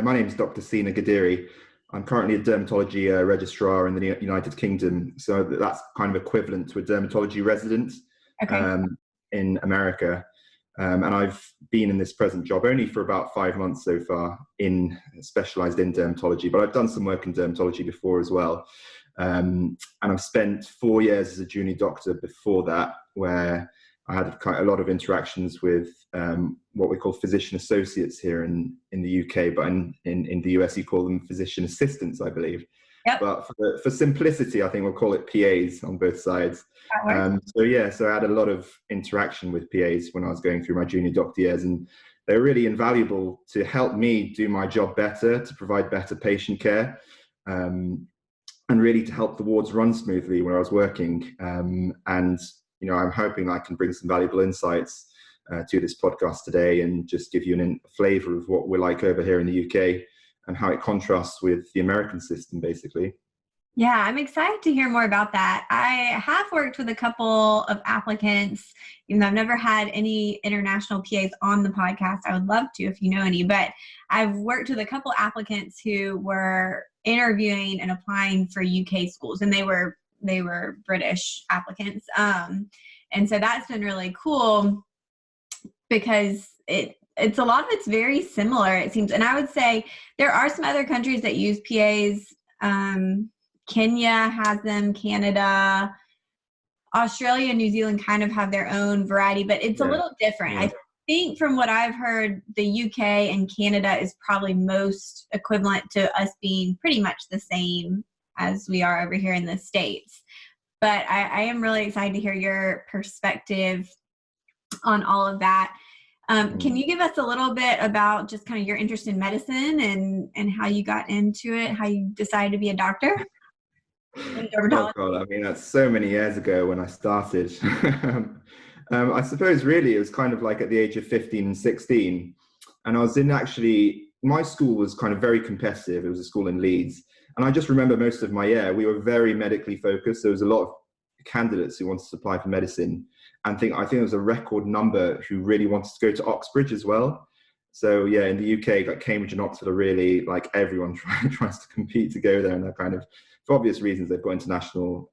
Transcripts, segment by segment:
my name is Dr. Sina Ghadiri. I'm currently a dermatology registrar in the United Kingdom. So that's kind of equivalent to a dermatology resident in America. And I've been in this present job only for about 5 months so far, specialized in dermatology, but I've done some work in dermatology before as well. And I've spent 4 years as a junior doctor before that, where I had a lot of interactions with what we call physician associates here in the UK, but in the US you call them physician assistants, I believe. Yep. But for simplicity, I think we'll call it PAs on both sides. So I had a lot of interaction with PAs when I was going through my junior doctor years, and they're really invaluable to help me do my job better, to provide better patient care, and really to help the wards run smoothly when I was working. And I'm hoping I can bring some valuable insights to this podcast today and just give you a flavour of what we're like over here in the UK and how it contrasts with the American system, basically. Yeah, I'm excited to hear more about that. I have worked with a couple of applicants, even though I've never had any international PAs on the podcast. I would love to if you know any, but I've worked with a couple applicants who were interviewing and applying for UK schools, and they were British applicants. And so that's been really cool because it's a lot of it's very similar, it seems. And I would say there are some other countries that use PAs. Kenya has them, Canada, Australia, New Zealand kind of have their own variety, but it's a little different. Yeah. I think from what I've heard, the UK and Canada is probably most equivalent to us being pretty much the same as we are over here in the States. But I am really excited to hear your perspective on all of that. Can you give us a little bit about just kind of your interest in medicine and how you got into it, how you decided to be a doctor? Oh God, I mean, that's so many years ago when I started. I suppose really it was kind of like at the age of 15 and 16. And I was my school was kind of very competitive. It was a school in Leeds. And I just remember most of my year, we were very medically focused. There was a lot of candidates who wanted to apply for medicine. And I think there was a record number who really wanted to go to Oxbridge as well. So yeah, in the UK, like Cambridge and Oxford are really like everyone tries to compete to go there. And they're kind of, for obvious reasons, they've got international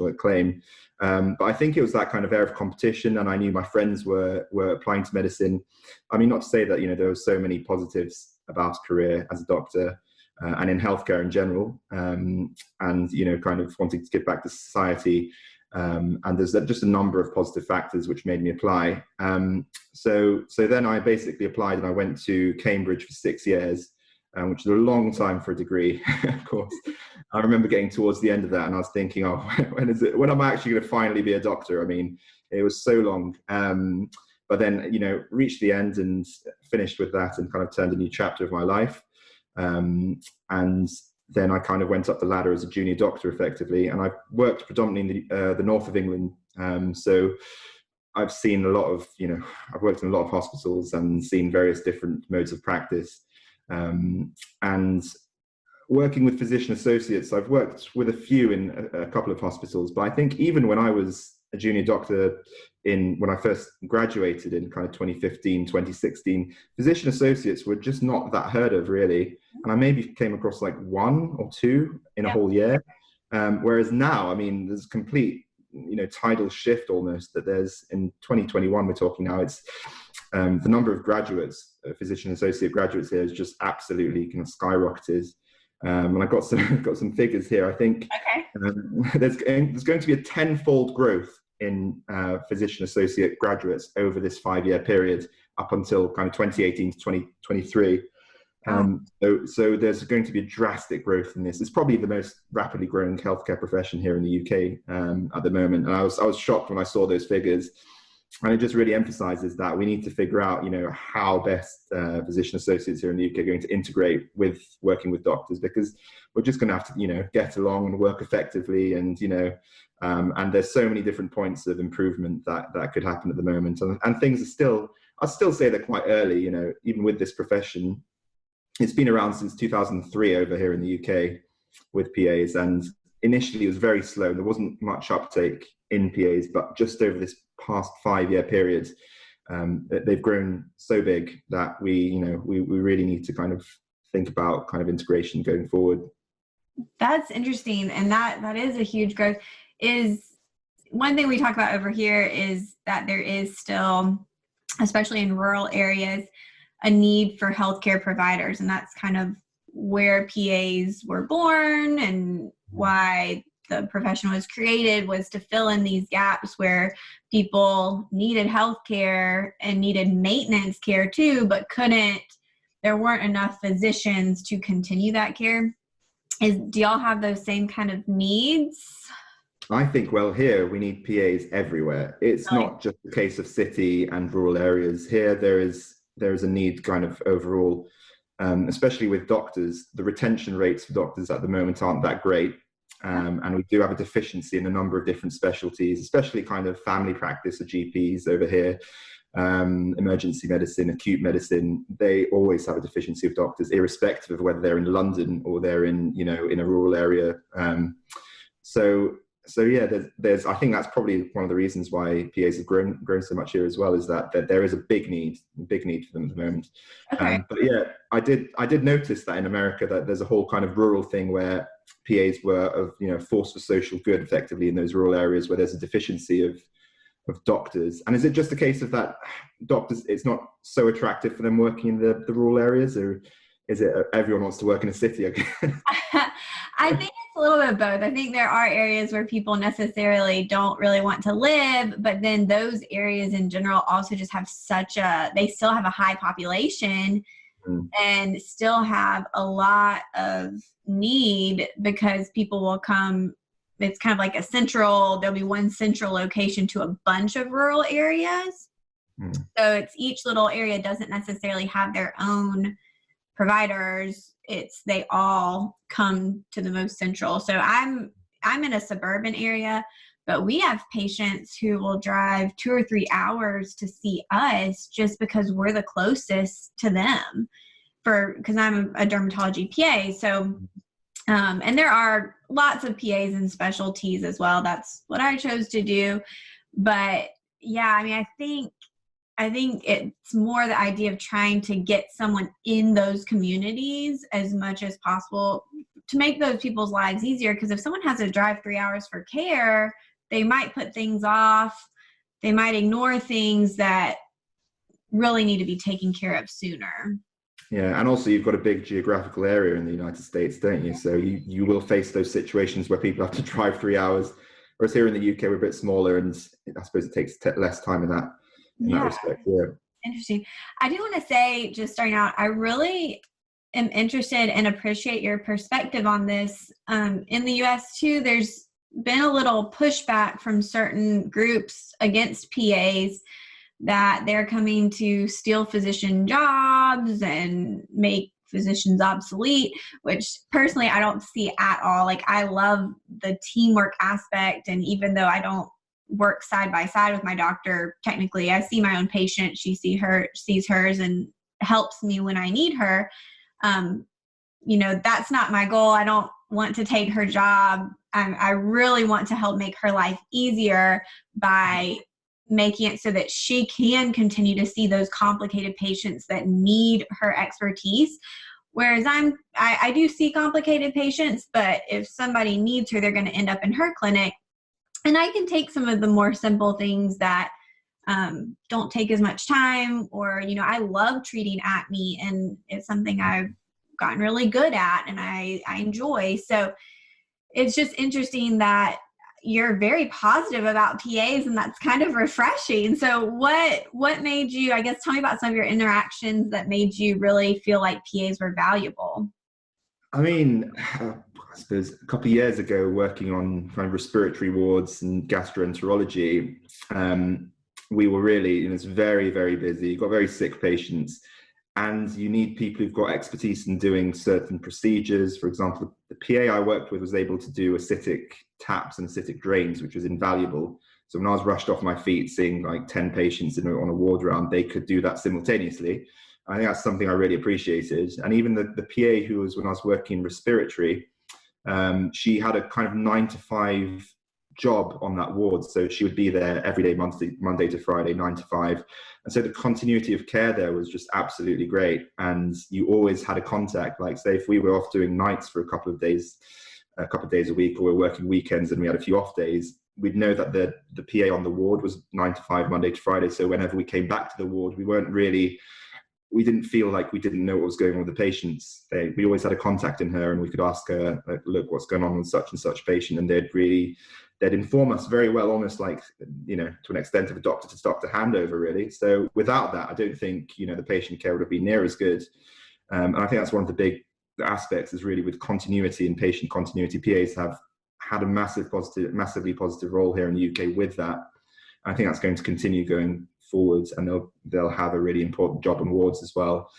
acclaim. But I think it was that kind of air of competition. And I knew my friends were applying to medicine. I mean, not to say that, there were so many positives about a career as a doctor, and in healthcare in general, and kind of wanting to give back to society. And there's just a number of positive factors which made me apply. So then I basically applied and I went to Cambridge for 6 years, which is a long time for a degree, of course. I remember getting towards the end of that and I was thinking, oh, when am I actually going to finally be a doctor? I mean, it was so long. But then, reached the end and finished with that and kind of turned a new chapter of my life. And then I kind of went up the ladder as a junior doctor effectively, and I've worked predominantly in the north of England. So I've seen I've worked in a lot of hospitals and seen various different modes of practice. And working with physician associates, I've worked with a few in a couple of hospitals, but I think even when I was a junior doctor when I first graduated in kind of 2015, 2016, physician associates were just not that heard of really. And I maybe came across like 1 or 2 in a whole year. Whereas now, I mean, there's a complete, tidal shift almost that there's in 2021, we're talking now, it's the number of graduates, physician associate graduates here is just absolutely kind of skyrocketed. And I've got some figures here. I think there's going to be a 10-fold growth in physician associate graduates over this 5-year period up until kind of 2018 to 2023. So there's going to be a drastic growth in this. It's probably the most rapidly growing healthcare profession here in the UK at the moment. And I was shocked when I saw those figures. And it just really emphasizes that we need to figure out, how best physician associates here in the UK are going to integrate with working with doctors, because we're just going to have to, get along and work effectively. And, and there's so many different points of improvement that could happen at the moment. And things are I'd still say they're quite early, even with this profession. It's been around since 2003 over here in the UK with PAs. And initially it was very slow. There wasn't much uptake in PAs, but just over this past 5-year period, they've grown so big that we really need to kind of think about kind of integration going forward. That's interesting. And that is a huge growth. Is one thing we talk about over here is that there is still, especially in rural areas, a need for healthcare providers. And that's kind of where PAs were born and why the profession was created, was to fill in these gaps where people needed healthcare and needed maintenance care too, but there weren't enough physicians to continue that care. Do y'all have those same kind of needs? I think, well, here we need PAs everywhere. It's Really? not just a case of city and rural areas. Here there is a need kind of overall, especially with doctors. The retention rates for doctors at the moment aren't that great. And we do have a deficiency in a number of different specialties, especially kind of family practice or GPs over here. Emergency medicine, acute medicine, they always have a deficiency of doctors, irrespective of whether they're in London or they're in a rural area. So yeah, there's I think that's probably one of the reasons why PAs have grown so much here as well, is that there is a big need for them at the moment. Okay. But yeah, I did notice that in America that there's a whole kind of rural thing where PAs were of force for social good effectively in those rural areas where there's a deficiency of doctors. And is it just a case of that doctors, it's not so attractive for them working in the rural areas, or is it everyone wants to work in a city again? I think it's a little bit of both. I think there are areas where people necessarily don't really want to live, but then those areas in general also just have they still have a high population and still have a lot of need, because people will come. It's kind of like there'll be one central location to a bunch of rural areas. So it's each little area doesn't necessarily have their own providers. They all come to the most central. So I'm in a suburban area, but we have patients who will drive 2 or 3 hours to see us just because we're the closest to them, because I'm a dermatology PA. So and there are lots of PAs and specialties as well. That's what I chose to do. But yeah, I mean, I think it's more the idea of trying to get someone in those communities as much as possible to make those people's lives easier. Because if someone has to drive 3 hours for care, they might put things off. They might ignore things that really need to be taken care of sooner. Yeah, and also you've got a big geographical area in the United States, don't you? So you will face those situations where people have to drive 3 hours. Whereas here in the UK, we're a bit smaller, and I suppose it takes less time in that respect. Yeah. Interesting. I do want to say, just starting out, I really am interested and appreciate your perspective on this. In the US too, there's been a little pushback from certain groups against PAs that they're coming to steal physician jobs and make physicians obsolete, which personally I don't see at all. Like, I love the teamwork aspect, and even though I don't work side by side with my doctor, technically I see my own patient, she sees hers and helps me when I need her. That's not my goal. I don't want to take her job. I really want to help make her life easier by making it so that she can continue to see those complicated patients that need her expertise. Whereas I do see complicated patients, but if somebody needs her, they're going to end up in her clinic. And I can take some of the more simple things that don't take as much time, or, I love treating acne, and it's something I've gotten really good at and I enjoy. So it's just interesting that you're very positive about PAs, and that's kind of refreshing. So what made you, I guess, tell me about some of your interactions that made you really feel like PAs were valuable? I mean, I suppose a couple of years ago, working on kind of respiratory wards and gastroenterology, we were really, it's very, very busy. You've got very sick patients, and you need people who've got expertise in doing certain procedures. For example, the PA I worked with was able to do acidic taps and acidic drains, which was invaluable. So when I was rushed off my feet, seeing like 10 patients on a ward round, they could do that simultaneously. I think that's something I really appreciated. And even the PA who was, when I was working in respiratory, she had a kind of 9 to 5 job on that ward. So she would be there every day, Monday to Friday, 9 to 5. And so the continuity of care there was just absolutely great. And you always had a contact. Like, say, if we were off doing nights for a couple of days a week, or we're working weekends and we had a few off days, we'd know that the PA on the ward was 9 to 5, Monday to Friday. So whenever we came back to the ward, we didn't feel like we didn't know what was going on with the patients. We always had a contact in her, and we could ask her, like, look, what's going on with such and such patient, and they'd inform us very well, almost like, you know, to an extent of a doctor to doctor handover, really. So without that, I don't think, you know, the patient care would have been near as good. And I think that's one of the big aspects, is really with continuity and patient continuity. PAs have had a massively positive role here in the UK with that. And I think that's going to continue going forwards, and they'll have a really important job on wards as well.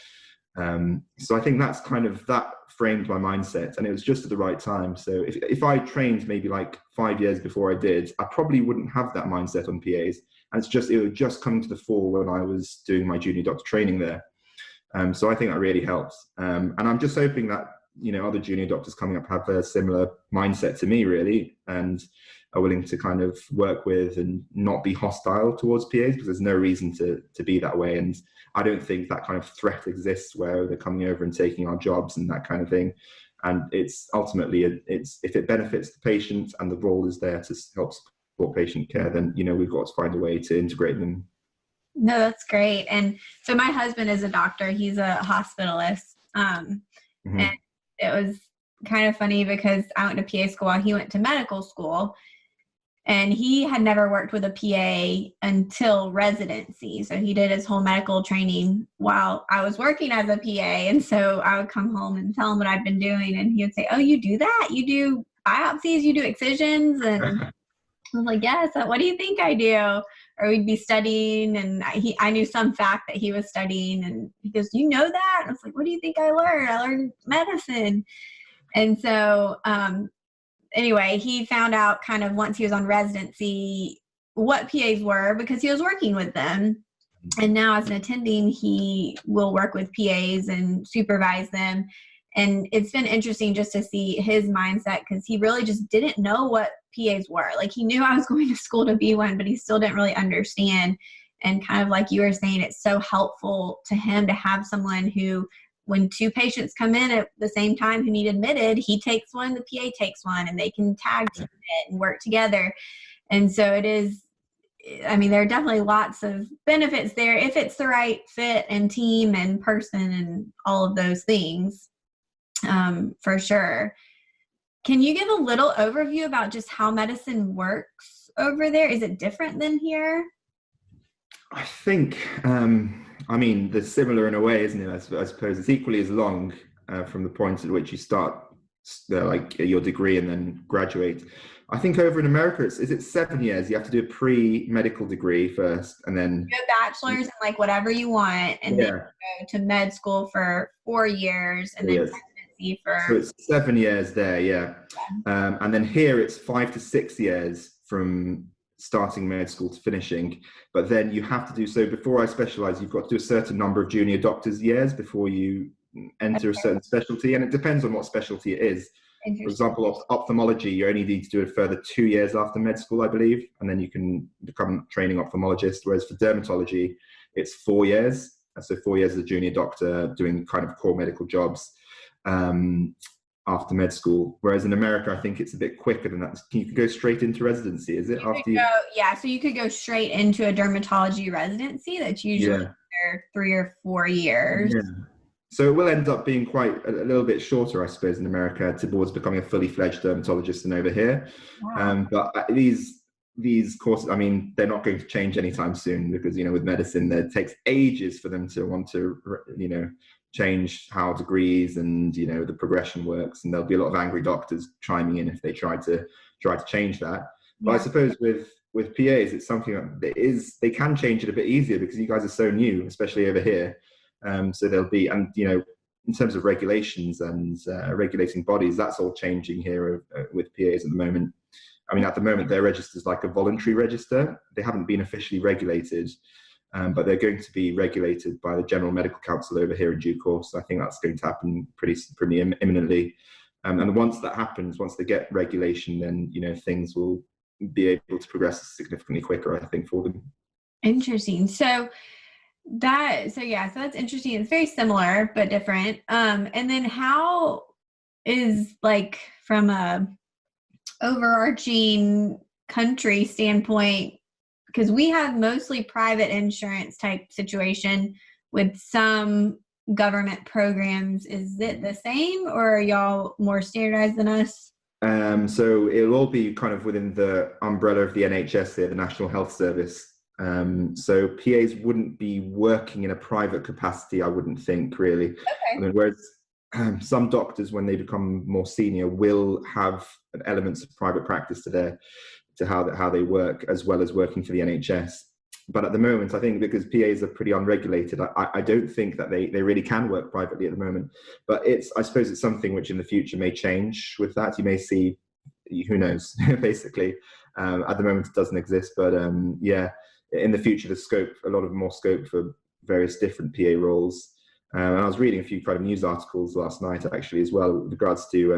So I think that's that framed my mindset, and it was just at the right time. So if I trained maybe like 5 years before I did, I probably wouldn't have that mindset on PAs. And it would just come to the fore when I was doing my junior doctor training there. So I think that really helps. And I'm just hoping that, you know, other junior doctors coming up have a similar mindset to me, really, and are willing to kind of work with and not be hostile towards PAs, because there's no reason to be that way. And I don't think that kind of threat exists where they're coming over and taking our jobs and that kind of thing. And it's ultimately, if it benefits the patient and the role is there to help support patient care, then, you know, we've got to find a way to integrate them. No, that's great. And so my husband is a doctor. He's a hospitalist. And it was kind of funny because I went to PA school while he went to medical school, and he had never worked with a PA until residency. So he did his whole medical training while I was working as a PA. And so I would come home and tell him what I'd been doing, and he would say, "Oh, you do that? You do biopsies? You do excisions?" And I was like, "Yes. What do you think I do?" Or we'd be studying, and I knew some fact that he was studying, and he goes, "You know that?" And I was like, "What do you think I learned? I learned medicine." And so anyway, he found out kind of once he was on residency what PAs were, because he was working with them. And now as an attending, he will work with PAs and supervise them. And it's been interesting just to see his mindset, because he really just didn't know what PAs were. Like, he knew I was going to school to be one, but he still didn't really understand. And kind of like you were saying, it's so helpful to him to have someone who, when two patients come in at the same time who need admitted, he takes one, the PA takes one, and they can tag team it and work together. And so it is, I mean, there are definitely lots of benefits there if it's the right fit and team and person and all of those things. For sure. Can you give a little overview about just how medicine works over there? Is it different than here? I think, I mean, they're similar in a way, isn't it? I suppose it's equally as long from the point at which you start like your degree and then graduate. I think over in America, is it 7 years? You have to do a pre-medical degree first, and then you go bachelor's and like whatever you want, and then you go to med school for 4 years, and then residency for. So it's 7 years there, yeah. And then here it's 5 to 6 years from starting med school to finishing. But then you have to do, so before I specialize, you've got to do a certain number of junior doctor's years before you enter a certain specialty, and it depends on what specialty it is. For example, ophthalmology, you only need to do a further 2 years after med school, I believe, and then you can become a training ophthalmologist. Whereas for dermatology, it's 4 years. So 4 years as a junior doctor doing kind of core medical jobs after med school. Whereas in America, I think it's a bit quicker than that. You can go straight into residency, is it? So you could go straight into a dermatology residency. That's usually 3 or 4 years. Yeah. So it will end up being quite a little bit shorter, I suppose, in America towards becoming a fully fledged dermatologist than over here. Wow. But these courses, I mean, they're not going to change anytime soon, because, you know, with medicine, it takes ages for them to want to, you know, change how degrees and, you know, the progression works. And there'll be a lot of angry doctors chiming in if they try to change that. But I suppose with PAs, it's something that they can change it a bit easier, because you guys are so new, especially over here. So there'll be, and, you know, in terms of regulations and regulating bodies, that's all changing here with PAs at the moment. I mean, at the moment, their register is like a voluntary register. They haven't been officially regulated, but they're going to be regulated by the General Medical Council over here in due course. I think that's going to happen pretty imminently. And once that happens, once they get regulation, then, you know, things will be able to progress significantly quicker, I think, for them. Interesting. So that's interesting. It's very similar but different. And then how is, like, from a overarching country standpoint, because we have mostly private insurance type situation with some government programs, is it the same, or are y'all more standardized than us? So it'll all be kind of within the umbrella of the NHS here, the National Health Service. So PAs wouldn't be working in a private capacity, I wouldn't think, really. Okay. I mean, whereas some doctors, when they become more senior, will have elements of private practice to how they work, as well as working for the NHS. But at the moment, I think because PAs are pretty unregulated, I don't think that they really can work privately at the moment. But I suppose it's something which in the future may change with that. You may see, who knows, basically. At the moment, it doesn't exist. But yeah, in the future, there's a lot of more scope for various different PA roles. And I was reading a few kind of news articles last night, actually, as well, with regards to,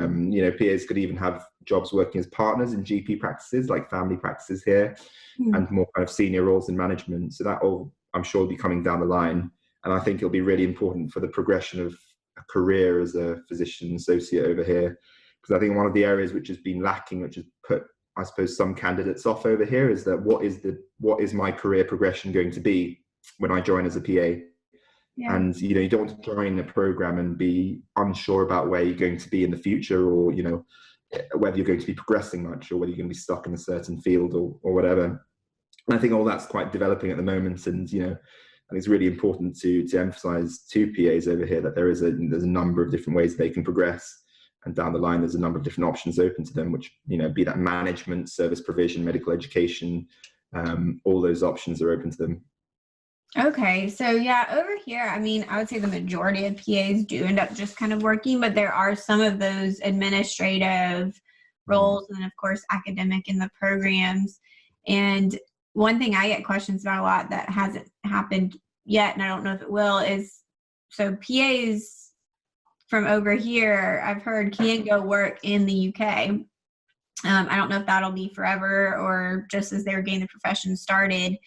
PAs could even have jobs working as partners in GP practices, like family practices here, and more kind of senior roles in management. So that all, I'm sure, will be coming down the line. And I think it'll be really important for the progression of a career as a physician associate over here. Because I think one of the areas which has been lacking, which has put, I suppose, some candidates off over here, is that what is my career progression going to be when I join as a PA? Yeah. And, you don't want to join a program and be unsure about where you're going to be in the future, or, whether you're going to be progressing much, or whether you're going to be stuck in a certain field or whatever. And I think all that's quite developing at the moment. And, I think it's really important to emphasize to PAs over here that there's a number of different ways they can progress. And down the line, there's a number of different options open to them, which, be that management, service provision, medical education, all those options are open to them. Okay, so yeah, over here, I mean, I would say the majority of PAs do end up just kind of working, but there are some of those administrative roles, and then of course academic in the programs. And one thing I get questions about a lot that hasn't happened yet, and I don't know if it will, is so PAs from over here, I've heard, can go work in the UK. I don't know if that'll be forever or just as they were getting the profession started.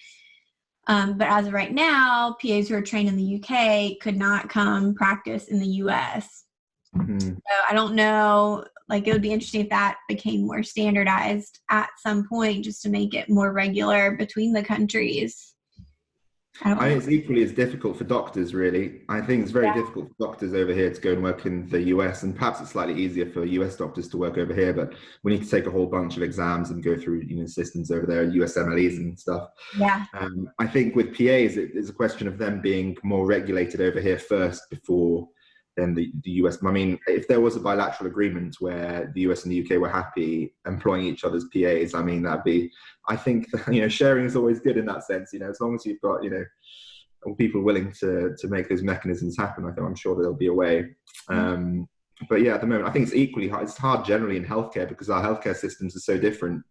But as of right now, PAs who are trained in the UK could not come practice in the US. So I don't know, like, it would be interesting if that became more standardized at some point, just to make it more regular between the countries. I think it's equally as difficult for doctors, really. I think it's very difficult for doctors over here to go and work in the US, and perhaps it's slightly easier for US doctors to work over here, but we need to take a whole bunch of exams and go through systems over there, USMLEs and stuff. Yeah. I think with PAs, it's a question of them being more regulated over here first before then the US. I mean, if there was a bilateral agreement where the US and the UK were happy employing each other's PAs, I mean, that'd be, I think, sharing is always good in that sense, as long as you've got, people willing to make those mechanisms happen, I'm sure there'll be a way. But yeah, at the moment, I think it's equally hard. It's hard generally in healthcare because our healthcare systems are so different.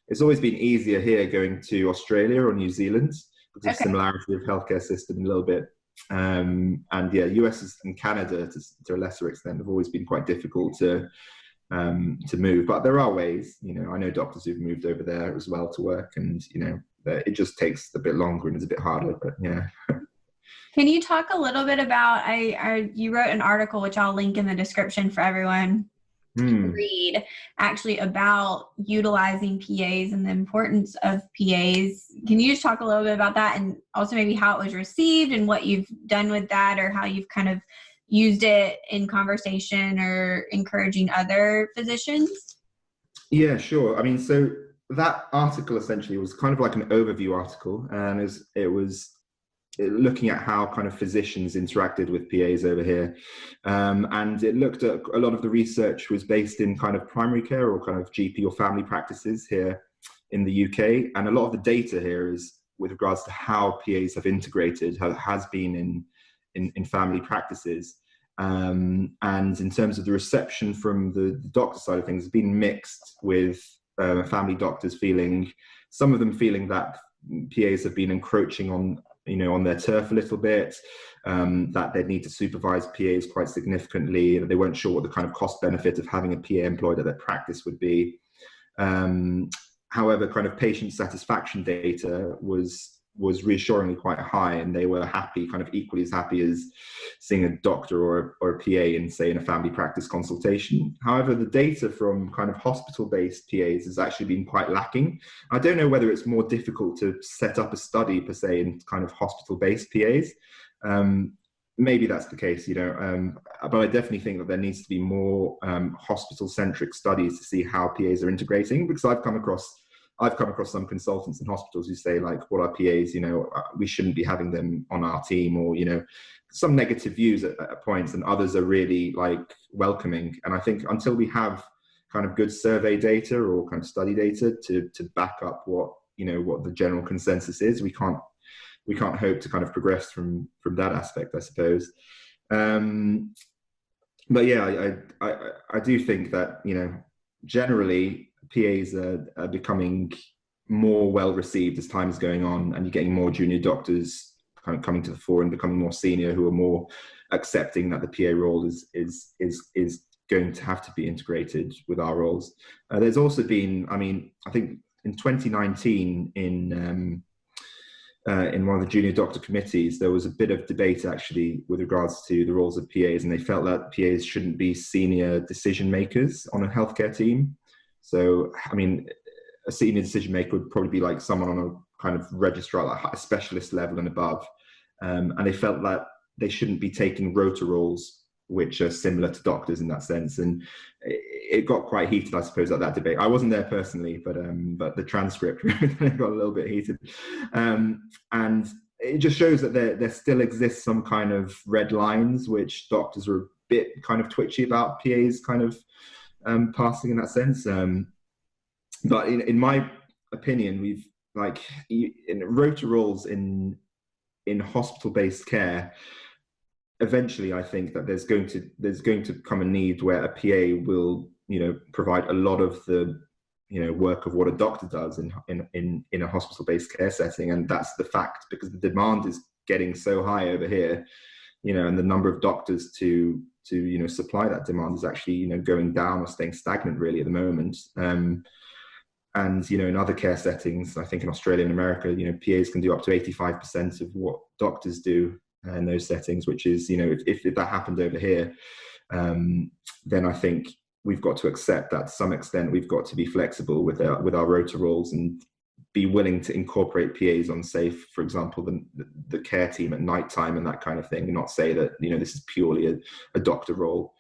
It's always been easier here going to Australia or New Zealand because of similarity of healthcare system a little bit. And yeah, US and Canada to a lesser extent have always been quite difficult to move, but there are ways. I know doctors who've moved over there as well to work, and it just takes a bit longer and it's a bit harder. But yeah. Can you talk a little bit about? You wrote an article which I'll link in the description for everyone to read, actually, about utilizing PAs and the importance of PAs. Can you just talk a little bit about that, and also maybe how it was received and what you've done with that, or how you've kind of used it in conversation or encouraging other physicians? Yeah, sure. I mean, so that article essentially was kind of like an overview article, and it was looking at how kind of physicians interacted with PAs over here. And it looked at a lot of the research was based in kind of primary care or kind of GP or family practices here in the UK. And a lot of the data here is with regards to how PAs have integrated, how it has been in family practices. And in terms of the reception from the doctor side of things, it's been mixed with family doctors some of them feeling that PAs have been encroaching on their turf a little bit, that they'd need to supervise PAs quite significantly, that they weren't sure what the kind of cost benefit of having a PA employed at their practice would be. however, kind of patient satisfaction data was reassuringly quite high, and they were happy, kind of equally as happy as seeing a doctor or a PA in, say, in a family practice consultation. However, the data from kind of hospital-based PAs has actually been quite lacking. I don't know whether it's more difficult to set up a study per se in kind of hospital-based PAs. Maybe that's the case, but I definitely think that there needs to be more hospital-centric studies to see how PAs are integrating, because I've come across some consultants in hospitals who say, like, what are PAs, we shouldn't be having them on our team, or, some negative views at points, and others are really like welcoming. And I think until we have kind of good survey data or kind of study data to back up what the general consensus is, we can't hope to kind of progress from that aspect, I suppose. But yeah, I do think that, generally PAs are becoming more well received as time is going on, and you're getting more junior doctors kind of coming to the fore and becoming more senior, who are more accepting that the PA role is going to have to be integrated with our roles. There's also been, I think in 2019 in one of the junior doctor committees, there was a bit of debate actually with regards to the roles of PAs, and they felt that PAs shouldn't be senior decision makers on a healthcare team. So, a senior decision maker would probably be like someone on a kind of registrar, like a specialist level and above. And they felt that they shouldn't be taking rota roles, which are similar to doctors in that sense. And it got quite heated, I suppose, at that debate. I wasn't there personally, but the transcript got a little bit heated. And it just shows that there still exists some kind of red lines, which doctors are a bit kind of twitchy about PAs kind of passing in that sense. But in my opinion, we've in rota roles in hospital-based care, eventually I think that there's going to come a need where a PA will provide a lot of the work of what a doctor does in a hospital-based care setting. And that's the fact, because the demand is getting so high over here, and the number of doctors to supply that demand is actually going down or staying stagnant really at the moment. And in other care settings, I think in Australia and America, PAs can do up to 85% of what doctors do in those settings, which is, if that happened over here, then I think we've got to accept that to some extent we've got to be flexible with our rota roles and be willing to incorporate PAs on, say, for example, the care team at night time and that kind of thing, and not say that this is purely a doctor role.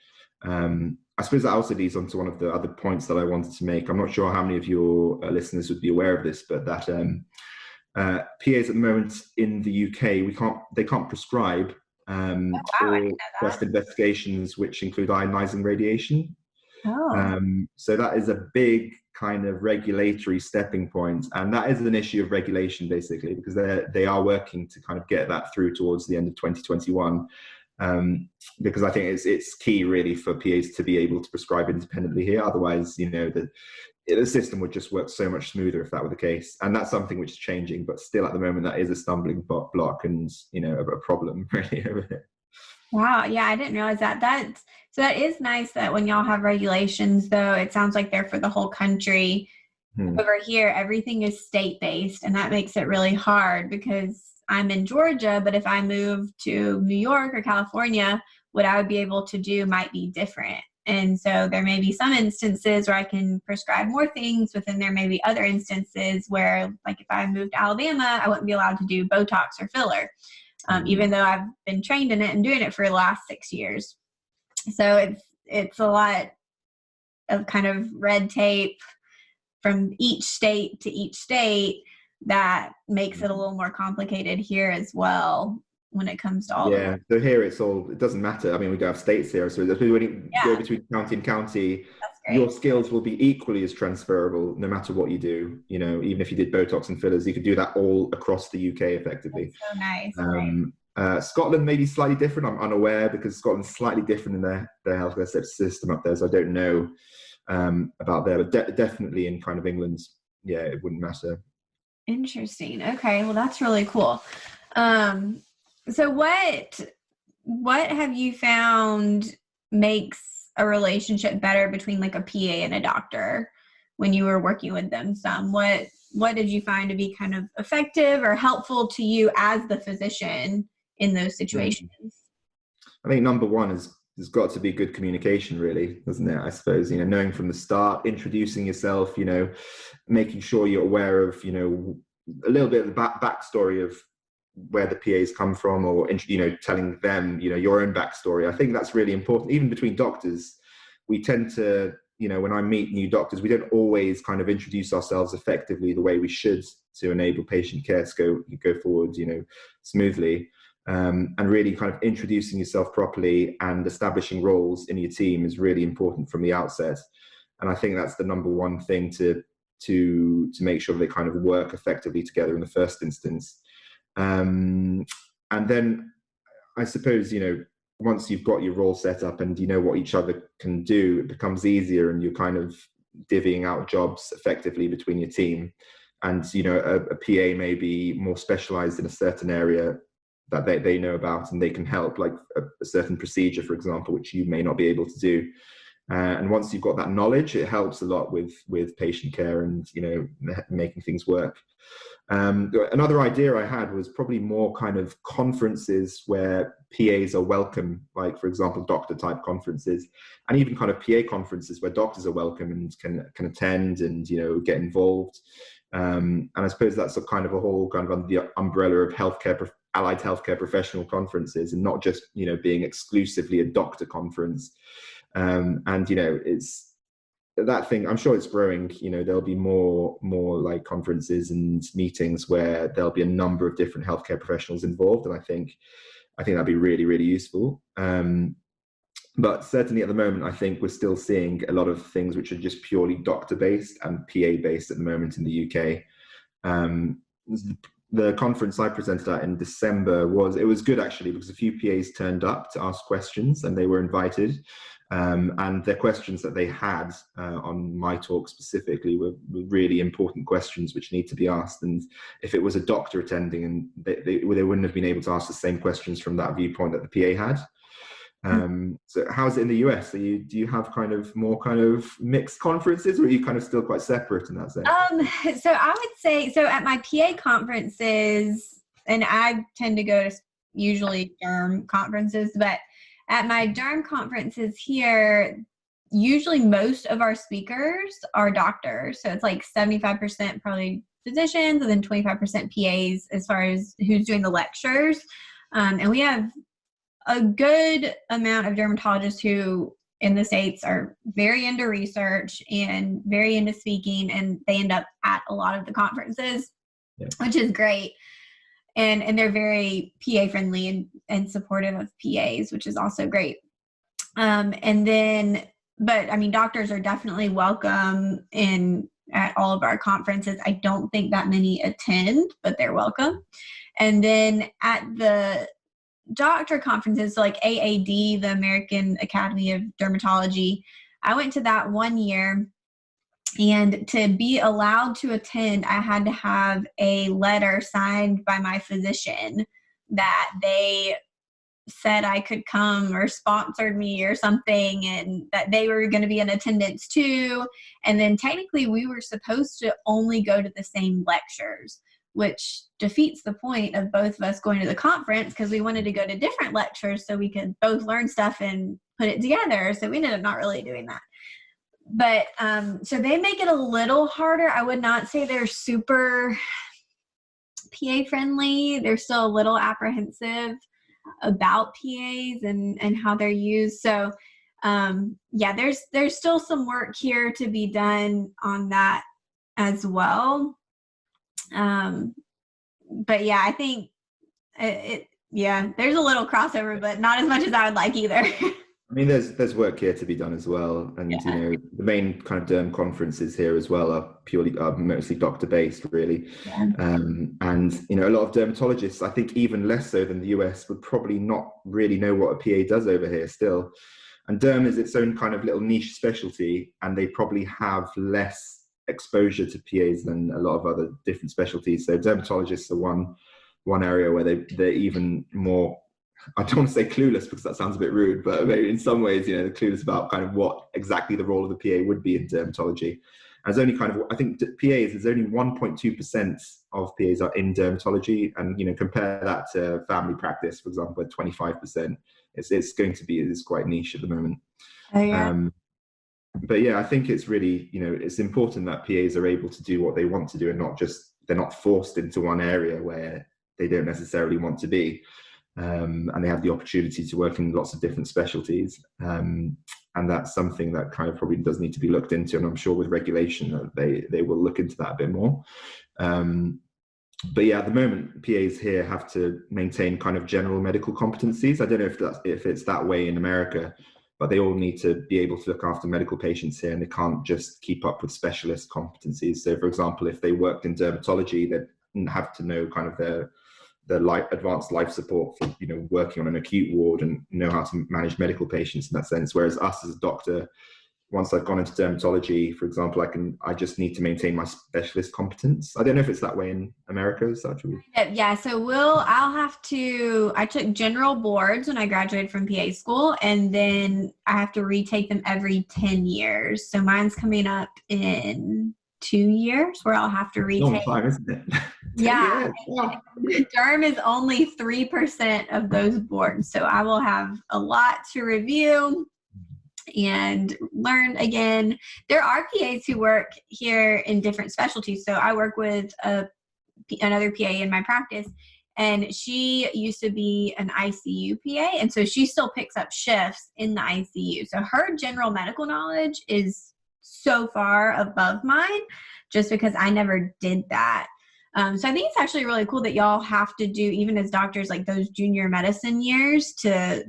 I suppose that also leads on to one of the other points that I wanted to make. I'm not sure how many of your listeners would be aware of this, but that PAs at the moment in the UK, they can't prescribe for breast investigations which include ionizing radiation. So that is a big kind of regulatory stepping point, and that is an issue of regulation basically, because they are working to kind of get that through towards the end of 2021. Because I think it's key really for PAs to be able to prescribe independently here. Otherwise, the system would just work so much smoother if that were the case. And that's something which is changing, but still at the moment that is a stumbling block and a problem really over here. Wow, yeah, I didn't realize that. So that is nice that when y'all have regulations, though, it sounds like they're for the whole country. Over here, everything is state-based, and that makes it really hard because I'm in Georgia, but if I move to New York or California, what I would be able to do might be different. And so there may be some instances where I can prescribe more things, but then there may be other instances where, like if I moved to Alabama, I wouldn't be allowed to do Botox or filler, even though I've been trained in it and doing it for the last 6 years. So it's a lot of kind of red tape from each state to each state that makes it a little more complicated here as well when it comes to all of So here it doesn't matter. I mean, we don't have states here, so when you go between county and county, your skills will be equally as transferable no matter what you do. Even if you did Botox and fillers, you could do that all across the UK effectively. That's so nice. Scotland may be slightly different. I'm unaware because Scotland's slightly different in their healthcare system up there, so I don't know about there, but definitely in kind of England, it wouldn't matter. Interesting. Okay, well that's really cool. So what have you found makes a relationship better between like a PA and a doctor? when you were working with them some. What did you find to be kind of effective or helpful to you as the physician in those situations? I think number one is there's got to be good communication, really, doesn't it? I suppose, knowing from the start, introducing yourself, making sure you're aware of, a little bit of the backstory of where the PAs come from, or, telling them, your own backstory. I think that's really important. Even between doctors, we tend to, when I meet new doctors, we don't always kind of introduce ourselves effectively the way we should to enable patient care to go forward, smoothly. And really kind of introducing yourself properly and establishing roles in your team is really important from the outset. And I think that's the number one thing to make sure they kind of work effectively together in the first instance. And then I suppose, once you've got your role set up and you know what each other can do, it becomes easier, and you're kind of divvying out jobs effectively between your team. And, a PA may be more specialized in a certain area that they know about, and they can help, like a certain procedure, for example, which you may not be able to do. And once you've got that knowledge, it helps a lot with patient care and, making things work. Another idea I had was probably more kind of conferences where PAs are welcome, like, for example, doctor type conferences, and even kind of PA conferences where doctors are welcome and can attend and, get involved. And I suppose that's a kind of a whole kind of under the umbrella of allied healthcare professional conferences, and not just, being exclusively a doctor conference. And, it's that thing, I'm sure it's growing, there'll be more like conferences and meetings where there'll be a number of different healthcare professionals involved. And I think that'd be really, really useful. But certainly at the moment, I think we're still seeing a lot of things which are just purely doctor-based and PA-based at the moment in the UK. The conference I presented at in December was good, actually, because a few PAs turned up to ask questions, and they were invited. And the questions that they had on my talk specifically were really important questions which need to be asked. And if it was a doctor attending, and they wouldn't have been able to ask the same questions from that viewpoint that the PA had. So how's it in the US? Do you have kind of more kind of mixed conferences, or are you kind of still quite separate in that sense? So I would say, so at my PA conferences, and I tend to go to usually derm conferences, but at my derm conferences here, usually most of our speakers are doctors. So it's like 75% probably physicians, and then 25% PAs as far as who's doing the lectures. And we have a good amount of dermatologists who in the States are very into research and very into speaking, and they end up at a lot of the conferences, which is great. And they're very PA friendly and supportive of PAs, which is also great. And then, but I mean, doctors are definitely welcome at all of our conferences. I don't think that many attend, but they're welcome. And then at the doctor conferences, like AAD, the American Academy of Dermatology, I went to that one year, and to be allowed to attend, I had to have a letter signed by my physician that they said I could come or sponsored me or something, and that they were going to be in attendance too. And then technically we were supposed to only go to the same lectures, which defeats the point of both of us going to the conference, because we wanted to go to different lectures so we could both learn stuff and put it together. So we ended up not really doing that. But so they make it a little harder. I would not say they're super PA friendly. They're still a little apprehensive about PAs and how they're used. So there's still some work here to be done on that as well. But yeah, I think there's a little crossover, but not as much as I would like either. I mean, there's work here to be done as well, and the main kind of derm conferences here as well are mostly doctor based, really. And a lot of dermatologists, I think even less so than the US, would probably not really know what a PA does over here still. And derm is its own kind of little niche specialty, and they probably have less exposure to PAs than a lot of other different specialties. So dermatologists are one area where they're even more, I don't want to say clueless because that sounds a bit rude, but maybe in some ways, they're clueless about kind of what exactly the role of the PA would be in dermatology. There's only kind of, I think PAs, there's only 1.2% of PAs are in dermatology, and compare that to family practice, for example, at 25%. It's going to be, it's quite niche at the moment. Oh, yeah. But yeah, I think it's really, it's important that PAs are able to do what they want to do, and they're not forced into one area where they don't necessarily want to be. And they have the opportunity to work in lots of different specialties. And that's something that kind of probably does need to be looked into. And I'm sure with regulation that they will look into that a bit more. But yeah, at the moment, PAs here have to maintain kind of general medical competencies. I don't know if it's that way in America, but they all need to be able to look after medical patients here, and they can't just keep up with specialist competencies. So, for example, if they worked in dermatology, they'd have to know kind of their advanced life support for working on an acute ward, and know how to manage medical patients in that sense. Whereas us as a doctor, once I've gone into dermatology, for example, I just need to maintain my specialist competence. I don't know if it's that way in America. Is that true? Yeah. So I took general boards when I graduated from PA school, and then I have to retake them every 10 years. So mine's coming up in 2 years where I'll have to retake. Long time, isn't it? Yeah. Derm is only 3% of those boards. So I will have a lot to review and learn again. There are PAs who work here in different specialties. So I work with another PA in my practice, and she used to be an ICU PA. And so she still picks up shifts in the ICU. So her general medical knowledge is so far above mine, just because I never did that. So I think it's actually really cool that y'all have to do, even as doctors, like those junior medicine years to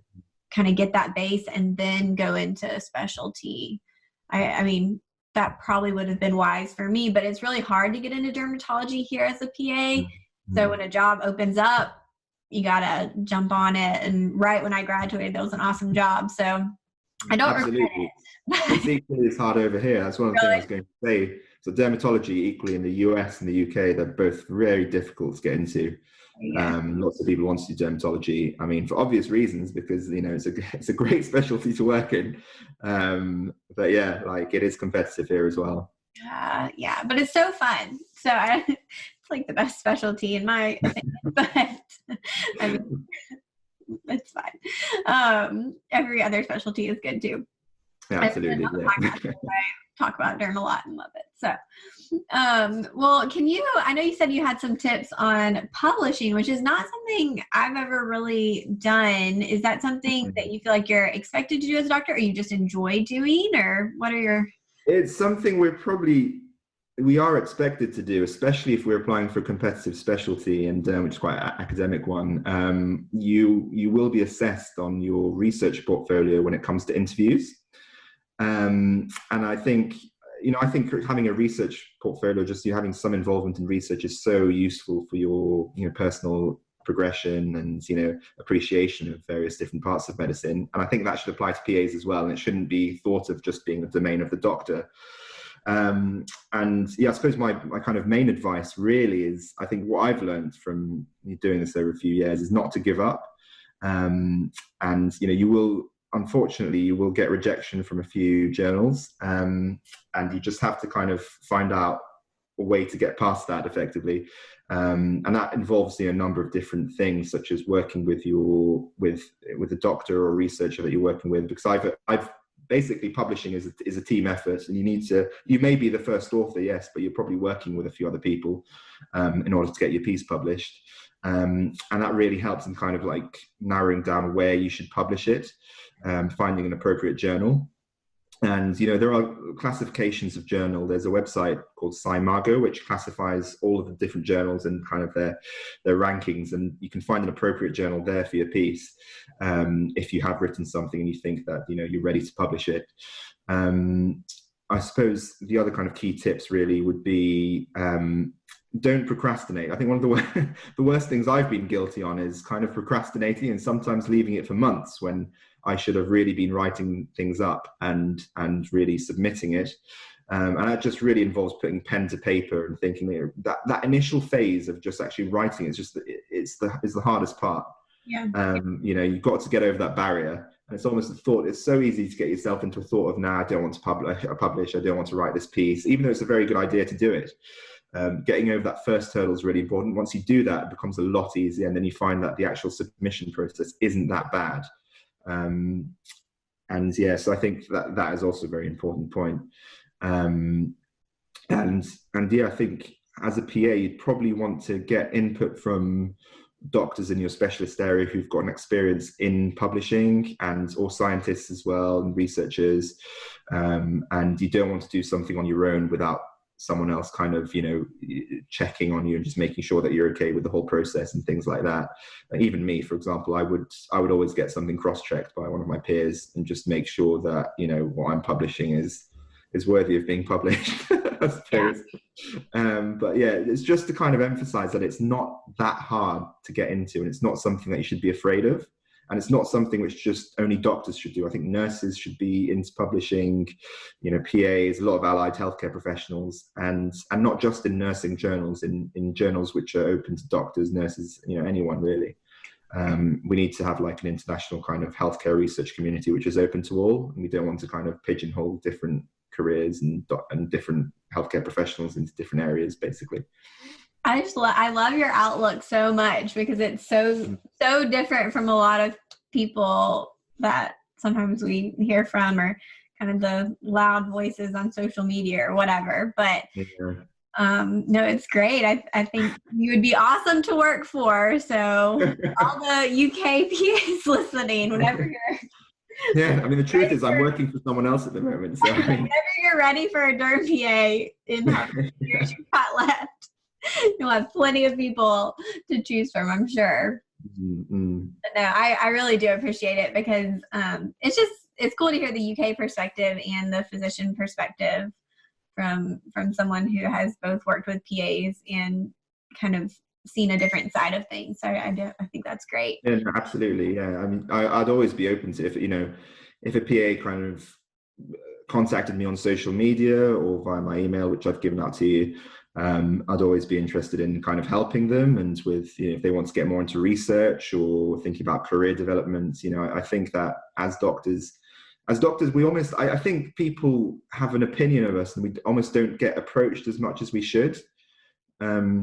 kind of get that base and then go into a specialty. I mean, that probably would have been wise for me, but it's really hard to get into dermatology here as a PA. Mm-hmm. So when a job opens up, you got to jump on it. And right when I graduated, that was an awesome job. So I don't regret it. It's equally as hard over here. That's one of the things I was going to say. So dermatology, equally in the US and the UK, they're both very difficult to get into. Yeah. Lots of people want to do dermatology. I mean, for obvious reasons, because it's a great specialty to work in. But yeah, like it is competitive here as well. Yeah, but it's so fun. So it's like the best specialty in my opinion. But I mean, it's fine. Every other specialty is good too. Yeah, absolutely. I talk about derm a lot and love it. So, well, I know you said you had some tips on publishing, which is not something I've ever really done. Is that something that you feel like you're expected to do as a doctor, or you just enjoy doing, or what are your... It's something we are expected to do, especially if we're applying for a competitive specialty, and which is quite an academic one. You will be assessed on your research portfolio when it comes to interviews. And I think having a research portfolio, just having some involvement in research, is so useful for your personal progression and appreciation of various different parts of medicine. And I think that should apply to PAs as well, and it shouldn't be thought of just being the domain of the doctor. And yeah, I suppose my kind of main advice really is, I think what I've learned from doing this over a few years is not to give up. And unfortunately, you will get rejection from a few journals, and you just have to kind of find out a way to get past that effectively. And that involves a number of different things, such as working with a doctor or a researcher that you're working with, because I've basically, publishing is a team effort, and you may be the first author, yes, but you're probably working with a few other people in order to get your piece published. And that really helps in kind of like narrowing down where you should publish it, finding an appropriate journal. And there are classifications of journal. There's a website called SciMargo, which classifies all of the different journals and kind of their rankings, and you can find an appropriate journal there for your piece if you have written something and you think that you're ready to publish it. I suppose the other kind of key tips really would be don't procrastinate. I think one of the worst things I've been guilty on is kind of procrastinating and sometimes leaving it for months when I should have really been writing things up and really submitting it. And that just really involves putting pen to paper and thinking that initial phase of just actually writing is the hardest part. Yeah. You've got to get over that barrier. And it's almost a thought. It's so easy to get yourself into a thought of, nah, I don't want to publish. I don't want to write this piece, even though it's a very good idea to do it. Getting over that first hurdle is really important. Once you do that, it becomes a lot easier. And then you find that the actual submission process isn't that bad. So I think that is also a very important point. I think as a PA, you'd probably want to get input from doctors in your specialist area who've got an experience in publishing, or scientists as well, and researchers. And you don't want to do something on your own without someone else kind of, checking on you and just making sure that you're okay with the whole process and things like that. Even me, for example, I would always get something cross-checked by one of my peers and just make sure that, what I'm publishing is worthy of being published, I suppose. But yeah, it's just to kind of emphasize that it's not that hard to get into, and it's not something that you should be afraid of. And it's not something which just only doctors should do. I think nurses should be into publishing, PAs, a lot of allied healthcare professionals, and not just in nursing journals, in journals which are open to doctors, nurses, anyone really. We need to have like an international kind of healthcare research community which is open to all, and we don't want to kind of pigeonhole different careers and different healthcare professionals into different areas, basically. I love your outlook so much, because it's so different from a lot of people that sometimes we hear from, or kind of the loud voices on social media or whatever. But no, it's great. I think you would be awesome to work for. So all the UK PAs listening, whenever you're the truth is I'm working for someone else at the moment. So whenever you're ready for a derm PA in how many years you've got left, you'll have plenty of people to choose from, I'm sure. Mm-hmm. But no, I really do appreciate it, because it's cool to hear the UK perspective and the physician perspective from someone who has both worked with PAs and kind of seen a different side of things. So I think that's great. Yeah, absolutely. Yeah. I mean, I'd always be open to, if a PA kind of contacted me on social media or via my email, which I've given out to you, I'd always be interested in kind of helping them, and with, if they want to get more into research or thinking about career development. I think that as doctors, we almost, I think people have an opinion of us, and we almost don't get approached as much as we should.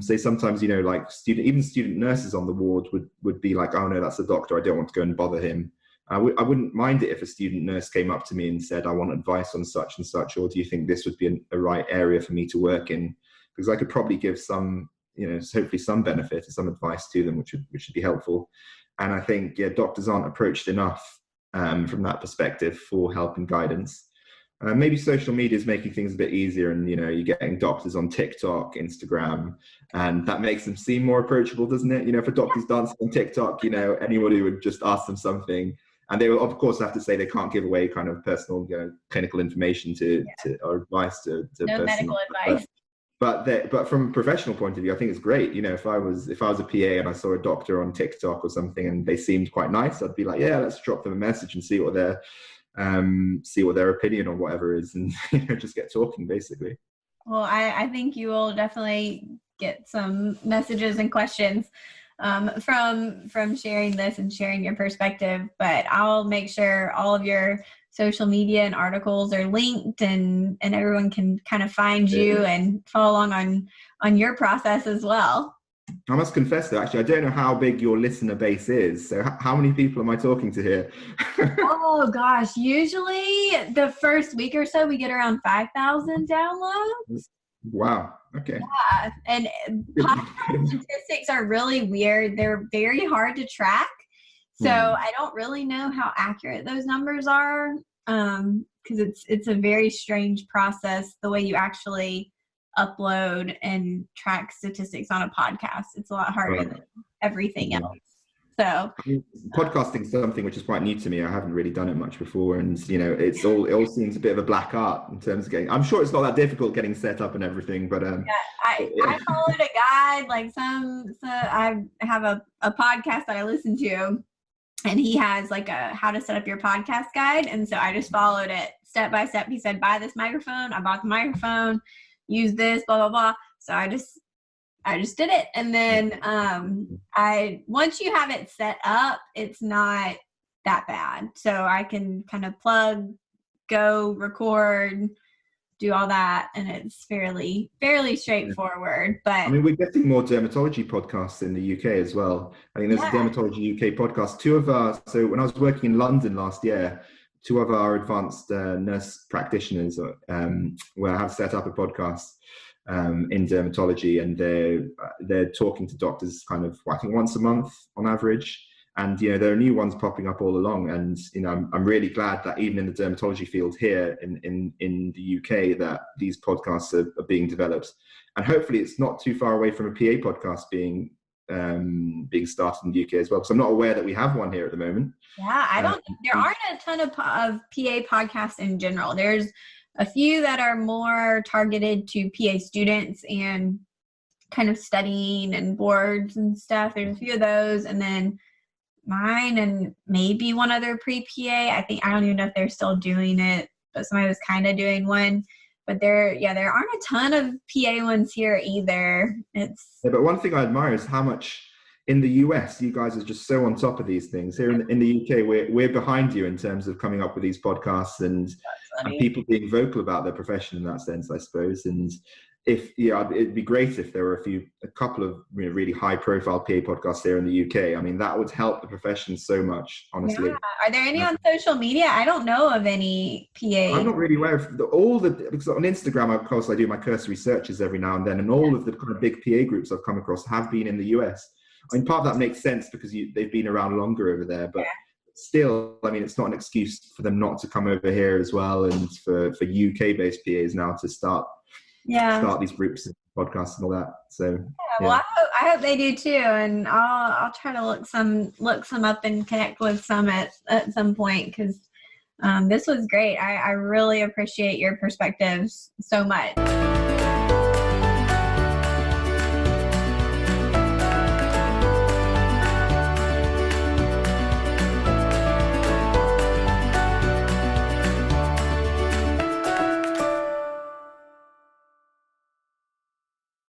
Say sometimes, like student nurses on the ward would be like, oh no, that's a doctor, I don't want to go and bother him. I wouldn't mind it if a student nurse came up to me and said, I want advice on such and such, or do you think this would be a right area for me to work in? Because I could probably give some, hopefully some benefit or some advice to them, which would be helpful. And I think, doctors aren't approached enough from that perspective for help and guidance. Maybe social media is making things a bit easier, and you're getting doctors on TikTok, Instagram, and that makes them seem more approachable, doesn't it? If a doctor's dancing on TikTok, anybody would just ask them something, and they will of course have to say they can't give away kind of personal, clinical information to or advice to no medical advice. But from a professional point of view, I think it's great. If I was a PA and I saw a doctor on TikTok or something and they seemed quite nice, I'd be like, yeah, let's drop them a message and see what their opinion on whatever is, and just get talking, basically. Well, I think you will definitely get some messages and questions from sharing this and sharing your perspective. But I'll make sure all of your social media and articles are linked, and everyone can kind of find you and follow along on your process as well. I must confess though, actually, I don't know how big your listener base is. So how many people am I talking to here? Oh gosh, usually the first week or so we get around 5,000 downloads. Wow. Okay. Yeah, and podcast statistics are really weird. They're very hard to track. So I don't really know how accurate those numbers are, because it's a very strange process, the way you actually upload and track statistics on a podcast. It's a lot harder than everything else. So podcasting is something which is quite new to me. I haven't really done it much before, and it all seems a bit of a black art in terms of getting. I'm sure it's not that difficult getting set up and everything, but I followed a guide, like I have a podcast that I listen to, and he has like a how to set up your podcast guide, and so I just followed it step by step. He said, buy this microphone. I bought the microphone, use this, blah blah blah. So I just did it. And then once you have it set up, it's not that bad. So I can kind of plug, go, record, do all that, and it's fairly straightforward. But I mean, we're getting more dermatology podcasts in the UK as well. I think there's a Dermatology UK podcast. So when I was working in London last year, two of our advanced nurse practitioners have set up a podcast in dermatology, and they're talking to doctors kind of, I think, once a month on average. And, there are new ones popping up all along. And, I'm really glad that even in the dermatology field here in the UK, that these podcasts are being developed. And hopefully it's not too far away from a PA podcast being started in the UK as well, because I'm not aware that we have one here at the moment. Yeah, there aren't a ton of PA podcasts in general. There's a few that are more targeted to PA students and kind of studying and boards and stuff. There's a few of those, and then mine and maybe one other pre-PA. I don't even know if they're still doing it, but somebody was kind of doing one. But there aren't a ton of PA ones here either. But one thing I admire is how much in the US you guys are just so on top of these things. Here in the UK, we're behind you in terms of coming up with these podcasts and people being vocal about their profession in that sense, I suppose. And it'd be great if there were a couple of really high-profile PA podcasts here in the UK. I mean, that would help the profession so much, honestly. Yeah. Are there any on social media? I don't know of any PA. I'm not really aware of because on Instagram, of course, I do my cursory searches every now and then, and all of the kind of big PA groups I've come across have been in the US. I mean, part of that makes sense because they've been around longer over there, but still, I mean, it's not an excuse for them not to come over here as well, and for UK-based PAs now to start these groups and podcasts and all that. So well, I hope they do too, and I'll try to look some up and connect with some at some point, because this was great. I really appreciate your perspectives so much.